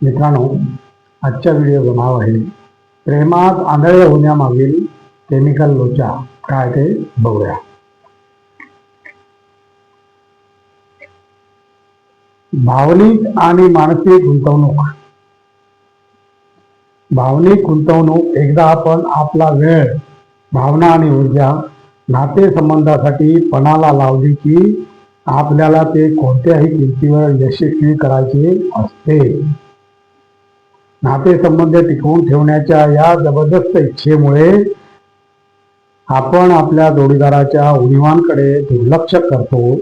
मित्रांनो, आजच्या व्हिडिओचं नाव आहे प्रेमात आंधळे होण्यामागील केमिकल लोचा. काय ते बघूया. भावनिक आणि मानसिक गुंतवणूक. भावनिक गुंतवणूक. एकदा आपण आपला वेळ, भावना आणि ऊर्जा नातेसंबंधासाठी पणाला लावली की आपल्याला ते कोणत्याही किमतीवर यशस्वी करायचे असते. नातेसंबंध टिकवून ठेवण्याच्या या जबरदस्त इच्छेमुळे आपण आपल्या जोडीदाराच्या उणीवांकडे दुर्लक्ष करतो,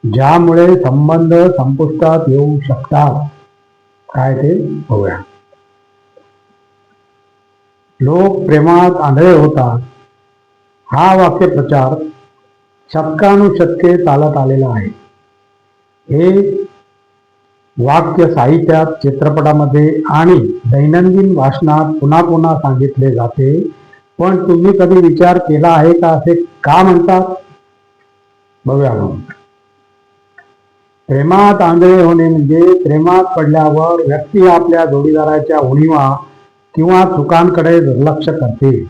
ज्यामुळे संबंध संपुष्टात येऊ शकतात. काय ते बघूया. लोक प्रेमात आंधळे होतात हा वाक्यप्रचार शतकानुशतके चालत आलेला आहे. हे वाक्य साहित्यात, चित्रपटामध्ये आणि दैनंदिन भाषणात पुन्हा पुन्हा सांगितले जाते. पण तुम्ही कधी विचार केला आहे का असे का म्हणतात? बघूया मग. प्रेमात आंधळे होणे म्हणजे प्रेमात पडल्यावर व्यक्ती आपल्या जोडीदाराच्या उणीवा किंवा चुकांकडे दुर्लक्ष करते,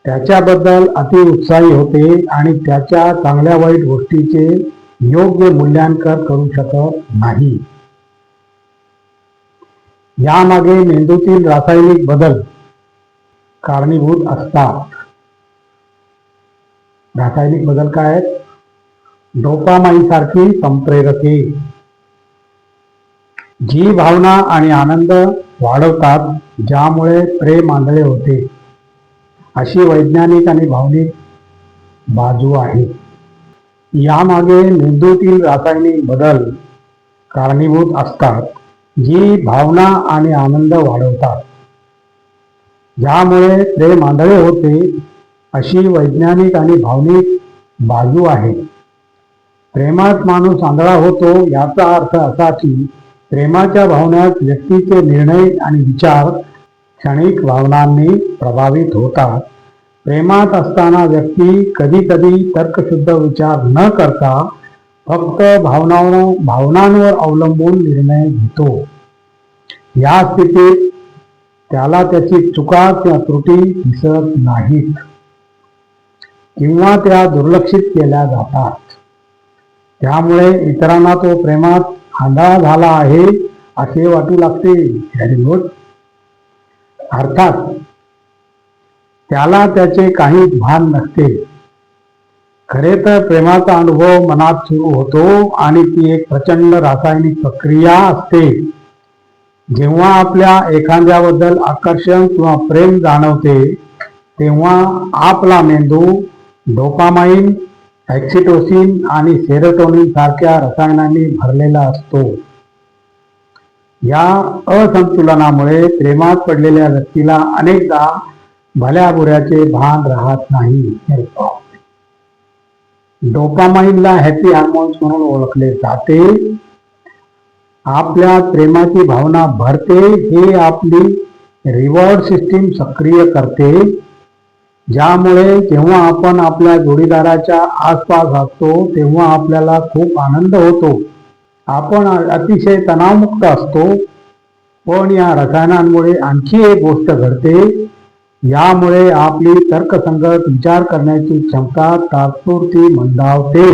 त्याच्याबद्दल अतिउत्साही होते आणि त्याच्या चांगल्या वाईट गोष्टीचे योग्य मूल्यांकन करू शकत नाही. यामागे मेंदूतील रासायनिक बदल कारणीभूत असतात. रासायनिक बदल काय आहेत? डोपामाइन सारखी संप्रेरके जी भावना आणि आनंद वाढवतात, ज्यामुळे प्रेम आंधळे होते, अशी वैज्ञानिक आणि भावनिक बाजू आहे. यामागे मेंदूतील रासायनिक बदल कारणीभूत असतात, जी भावना आणि आनंद वाढवतात, ज्यामुळे प्रेम आंधळे होते, अशी वैज्ञानिक आणि भावनिक बाजू आहे. प्रेमात माणूस आंधळा होतो याचा अर्थ असा की प्रेमाच्या भावनेत व्यक्तीचे निर्णय आणि विचार क्षणिक भावनांनी प्रभावित होतात. प्रेमात असताना व्यक्ती कधी कधी तर्कशुद्ध विचार न करता फक्त भावनांवर अवलंबून निर्णय घेतो. या स्थितीत त्याला त्याची चुका किंवा त्रुटी दिसत नाहीत किंवा त्या दुर्लक्षित केल्या जातात. त्यामुळे इतरांना तो प्रेमात आंधळा झाला आहे असे वाटू लागते. Very good. अर्थात त्याला त्याचे काही भान नसते. खरे तर प्रेमाचा अनुभव मनात सुरू होतो आणि ती एक प्रचंड रासायनिक प्रक्रिया असते. जेव्हा आपल्या एखाद्याबद्दल आकर्षण किंवा प्रेम जाणवते, तेव्हा आपला मेंदू डोपामाइन, ऑक्सिटोसिन आणि सेरोटोनिन सारख्या रसायनांनी भरलेला असतो. या असंतुलनामुळे प्रेमात पडलेल्या व्यक्तीला अनेकदा भल्याबुऱ्याचे भान राहत नाही. डोपामाइनला हॅपी हार्मोन्स म्हणून ओळखले जाते. आपल्या प्रेमाची भावना भरते, हे आपली रिवॉर्ड सिस्टीम सक्रिय करते, ज्यामुळे जेव्हा आपण आपल्या जोडीदाराच्या आसपास असतो तेव्हा आपल्याला खूप आनंद होतो. आपण अतिशय तणावमुक्त असतो. पण या रसायनांमुळे आणखी एक गोष्ट घडते. यामुळे आपली तर्कसंगत विचार करण्याची क्षमता तात्पुरती मंदावते.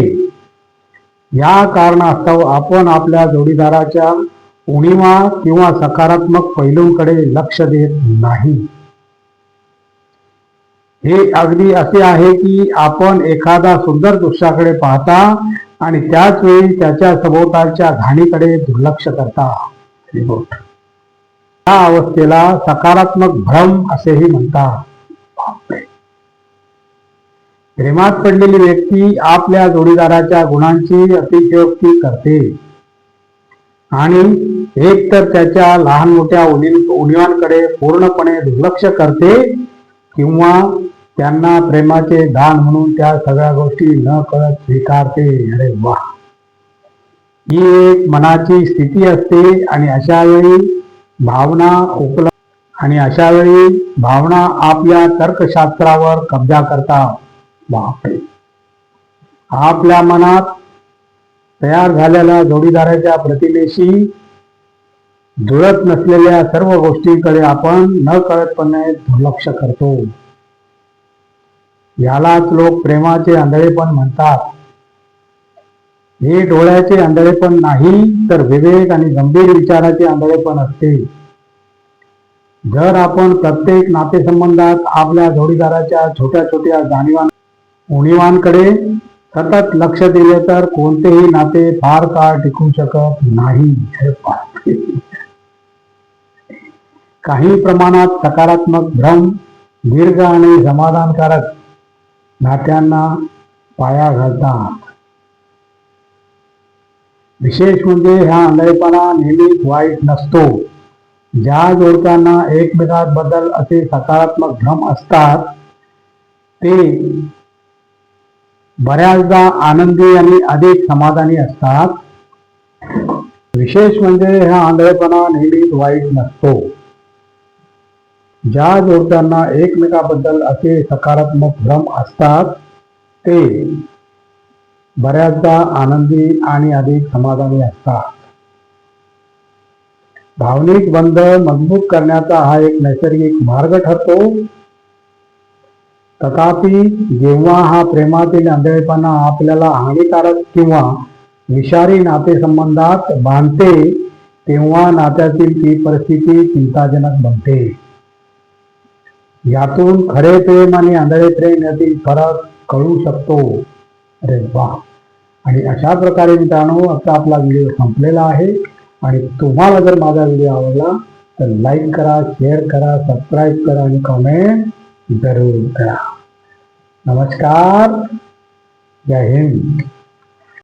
या कारणास्तव आपण आपल्या जोडीदाराच्या उणीवा किंवा सकारात्मक पैलूंकडे लक्ष देत नाही. हे अगदी असे आहे की आपण एखादा सुंदर दृश्याकडे पाहता आणि त्याच वेळी त्याच्या सभोवतालच्या घाणीकडे दुर्लक्ष करता. या अवस्थेला सकारात्मक भ्रम असेही म्हणतात. प्रेमात पडलेली व्यक्ती आपल्या जोडीदाराच्या गुणांची अतिशयोक्ती करते आणि एकतर त्याच्या लहान मोठ्या उणीवांकडे पूर्णपणे दुर्लक्ष करते किंवा त्यांना प्रेमाचे दान म्हणून त्या सगळ्या गोष्टी न कळत स्वीकारते. अरे वा. ही एक मनाची स्थिती असते आणि अशा वेळी भावना आपल्या तर्कशास्त्रावर कब्जा करतात. बापरे. आपल्या मनात तयार झालेल्या जोडीदाराच्या प्रतिमेशी जुळत नसलेल्या सर्व गोष्टींकडे आपण न कळतपणे दुर्लक्ष करतो. यालाच लोक प्रेमाचे आंधळेपण म्हणतात. हे डोळ्याचे आंधळेपण नाही, तर विवेक आणि गंभीर विचाराचे आंधळेपण असते. जर आपण प्रत्येक नातेसंबंधात आपल्या जोडीदाराच्या छोट्या छोट्या उणीवांकडे सतत लक्ष दिले तर कोणतेही नाते फार काळ टिकू शकत नाही. काही प्रमाणात सकारात्मक भ्रम दीर्घ आणि समाधानकारक नात्यांना पाया घालतात. विशेष म्हणजे हा आंधळेपणा नेहमीच वाईट नसतो. ज्या जोडप्यांना एकमेकांबद्दल असे सकारात्मक भ्रम असतात ते बऱ्याचदा आनंदी आणि अधिक समाधानी असतात. विशेष म्हणजे हा आंधळेपणा नेहमीच वाईट नसतो. ज्या जोडप्यांना एकमेकांबद्दल असे सकारात्मक भ्रम असतात ते बऱ्याचदा आनंदी आणि अधिक समाधानी असतात. भावनिक बंध मजबूत करण्याचा हा एक नैसर्गिक मार्ग ठरतो. तथापि जेव्हा हा प्रेमातील आंधळेपणा आपल्याला हानिकारक किंवा विषारी नातेसंबंधात बांधते तेव्हा नात्यातील ती परिस्थिती चिंताजनक बनते. यातून खरे प्रेम आणि आंधळे प्रेम यातील फरक कळू शकतो. अरे वा. आणि अशा प्रकारे मित्रांनो आता आपला व्हिडिओ संपलेला आहे. आणि तुम्हाला जर माझा व्हिडिओ आवडला तर लाईक करा, शेअर करा, सबस्क्राईब करा आणि कमेंट जरूर करा. नमस्कार. जय हिंद.